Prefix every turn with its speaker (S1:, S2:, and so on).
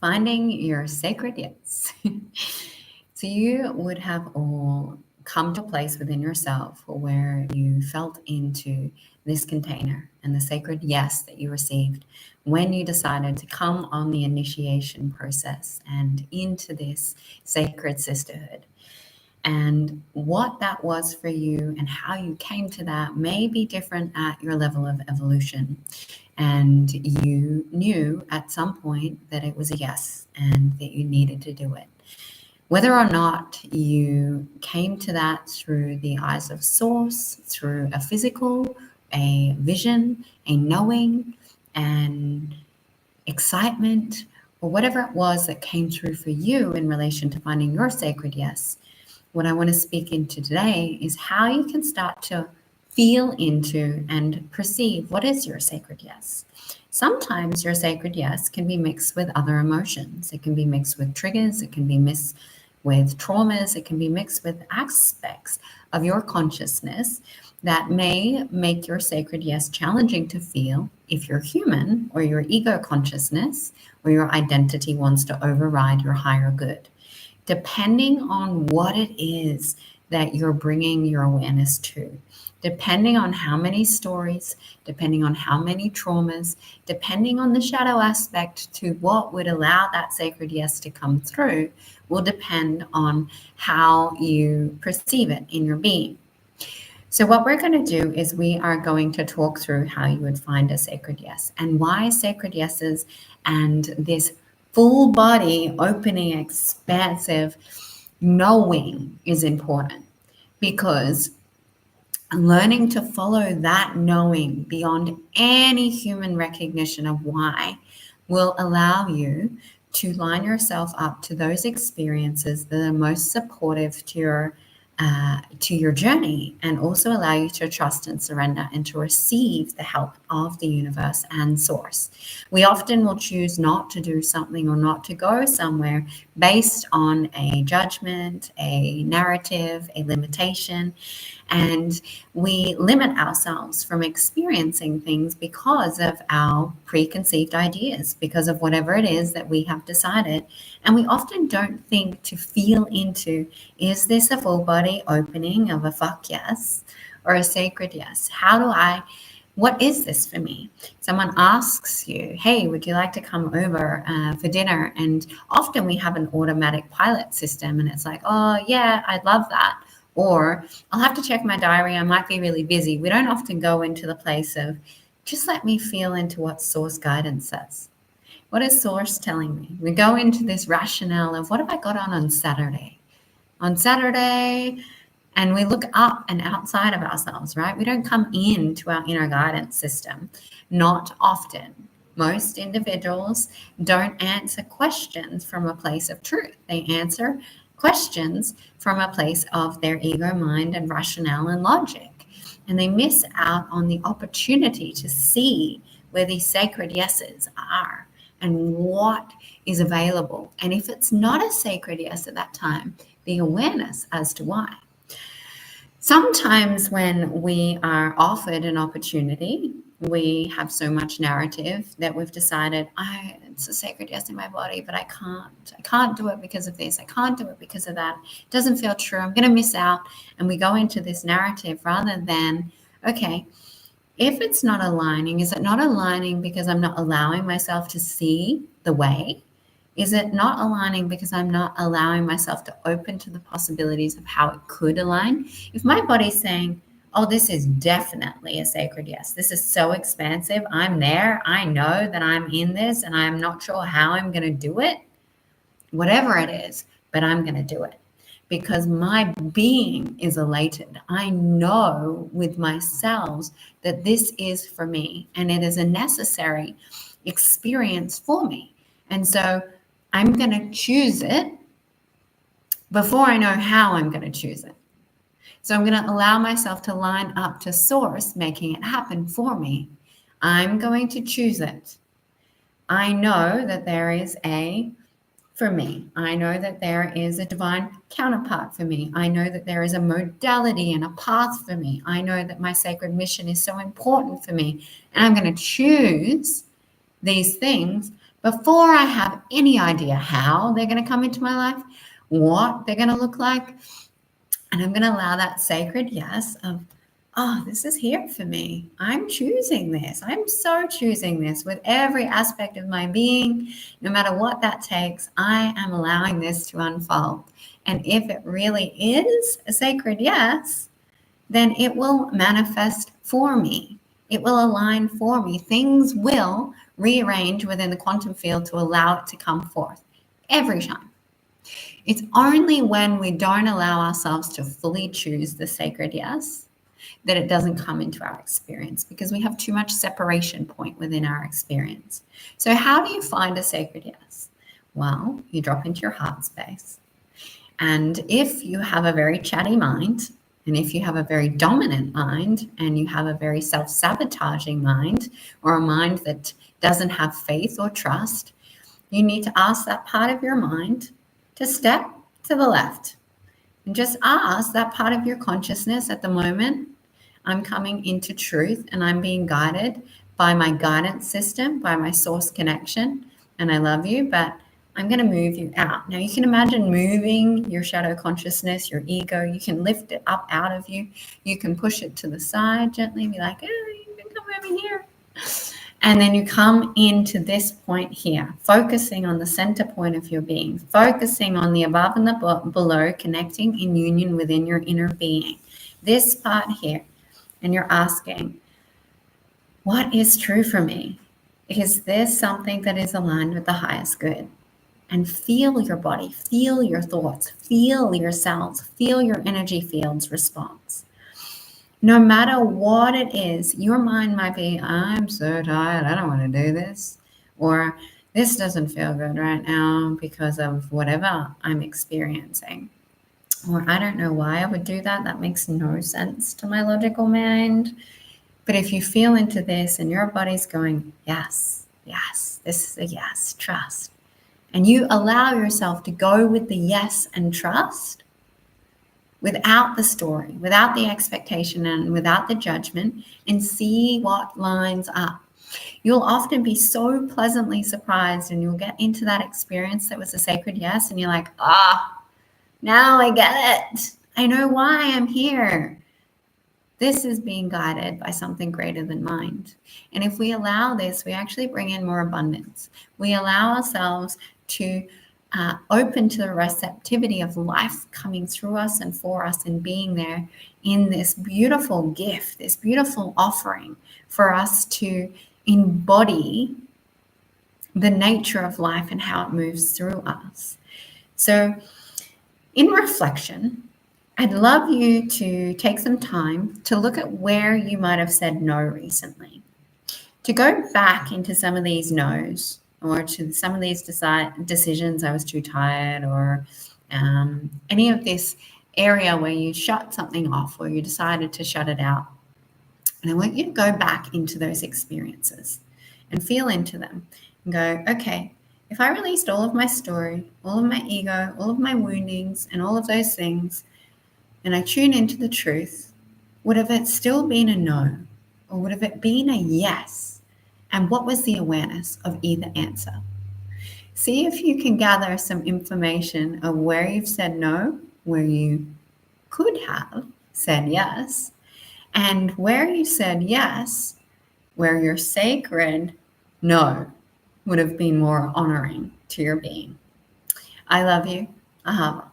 S1: finding your sacred yes. So you would have all come to a place within yourself where you felt into this container and the sacred yes that you received when you decided to come on the initiation process and into this sacred sisterhood. And what that was for you and how you came to that may be different at your level of evolution. And you knew at some point that it was a yes and that you needed to do it. Whether or not you came to that through the eyes of source, through a physical, a vision, a knowing, and excitement, or whatever it was that came through for you in relation to finding your sacred yes, what I want to speak into today is how you can start to feel into and perceive what is your sacred yes. Sometimes your sacred yes can be mixed with other emotions. It can be mixed with triggers. It can be mixed with traumas. It can be mixed with aspects of your consciousness that may make your sacred yes challenging to feel if you're human or your ego consciousness or your identity wants to override your higher good. Depending on what it is that you're bringing your awareness to, depending on how many stories, depending on how many traumas, depending on the shadow aspect to what would allow that sacred yes to come through, will depend on how you perceive it in your being. So what we're going to do is we are going to talk through how you would find a sacred yes and why sacred yeses and this full body, opening, expansive knowing is important, because learning to follow that knowing beyond any human recognition of why will allow you to line yourself up to those experiences that are most supportive to your journey, and also allow you to trust and surrender and to receive the help of the universe and source. We often will choose not to do something or not to go somewhere based on a judgment, a narrative, a limitation, and we limit ourselves from experiencing things because of our preconceived ideas, because of whatever it is that we have decided. And we often don't think to feel into, is this a full body opening of a fuck yes or a sacred yes? What is this for me? Someone asks you, hey, would you like to come over for dinner? And often we have an automatic pilot system and it's like, oh yeah, I'd love that. Or I'll have to check my diary. I might be really busy. We don't often go into the place of just let me feel into what source guidance says. What is source telling me? We go into this rationale of what have I got on Saturday? On Saturday, and we look up and outside of ourselves, right? We don't come into our inner guidance system. Not often. Most individuals don't answer questions from a place of truth. They answer questions from a place of their ego, mind, and rationale and logic. And they miss out on the opportunity to see where these sacred yeses are and what is available. And if it's not a sacred yes at that time, the awareness as to why. Sometimes when we are offered an opportunity, we have so much narrative that we've decided, it's a sacred yes in my body, but I can't do it because of this. I can't do it because of that. It doesn't feel true. I'm going to miss out. And we go into this narrative rather than, okay, if it's not aligning, is it not aligning because I'm not allowing myself to see the way? Is it not aligning because I'm not allowing myself to open to the possibilities of how it could align? If my body's saying, oh, this is definitely a sacred yes, this is so expansive, I'm there, I know that I'm in this and I'm not sure how I'm going to do it, whatever it is, but I'm going to do it because my being is elated. I know with my cells that this is for me and it is a necessary experience for me. And so I'm going to choose it before I know how I'm going to choose it. So I'm going to allow myself to line up to source, making it happen for me. I'm going to choose it. I know that there is for me. I know that there is a divine counterpart for me. I know that there is a modality and a path for me. I know that my sacred mission is so important for me. And I'm going to choose these things before I have any idea how they're going to come into my life, what they're going to look like. And I'm going to allow that sacred yes of, oh, this is here for me. I'm choosing this. I'm so choosing this with every aspect of my being. No matter what that takes, I am allowing this to unfold. And if it really is a sacred yes, then it will manifest for me. It will align for me. Things will rearrange within the quantum field to allow it to come forth every time. It's only when we don't allow ourselves to fully choose the sacred yes that it doesn't come into our experience, because we have too much separation point within our experience. So how do you find a sacred yes? Well, you drop into your heart space. And if you have a very chatty mind, and if you have a very dominant mind, and you have a very self-sabotaging mind, or a mind that doesn't have faith or trust, you need to ask that part of your mind to step to the left and just ask that part of your consciousness at the moment, I'm coming into truth and I'm being guided by my guidance system, by my source connection, and I love you, but I'm going to move you out. Now, you can imagine moving your shadow consciousness, your ego. You can lift it up out of you. You can push it to the side gently, be like, oh, you can come over here. And then you come into this point here, focusing on the center point of your being, focusing on the above and the below, connecting in union within your inner being. This part here. And you're asking, what is true for me? Is this something that is aligned with the highest good? And feel your body, feel your thoughts, feel your cells, feel your energy fields response. No matter what it is, your mind might be, I'm so tired, I don't want to do this. Or this doesn't feel good right now because of whatever I'm experiencing. Or I don't know why I would do that. That makes no sense to my logical mind. But if you feel into this and your body's going, yes, yes, this is a yes, trust. And you allow yourself to go with the yes and trust without the story, without the expectation, and without the judgment, and see what lines up. You'll often be so pleasantly surprised, and you'll get into that experience that was a sacred yes, and you're like, now I get it. I know why I'm here. This is being guided by something greater than mind. And if we allow this, we actually bring in more abundance. We allow ourselves to open to the receptivity of life coming through us and for us and being there in this beautiful gift, this beautiful offering for us to embody the nature of life and how it moves through us. So in reflection, I'd love you to take some time to look at where you might have said no recently, to go back into some of these no's, or to some of these decisions, I was too tired, or any of this area where you shut something off or you decided to shut it out. And I want you to go back into those experiences and feel into them and go, okay, if I released all of my story, all of my ego, all of my woundings and all of those things, and I tune into the truth, would have it still been a no, or would have it been a yes? And what was the awareness of either answer? See if you can gather some information of where you've said no, where you could have said yes, and where you said yes, where your sacred no would have been more honoring to your being. I love you. Ahava.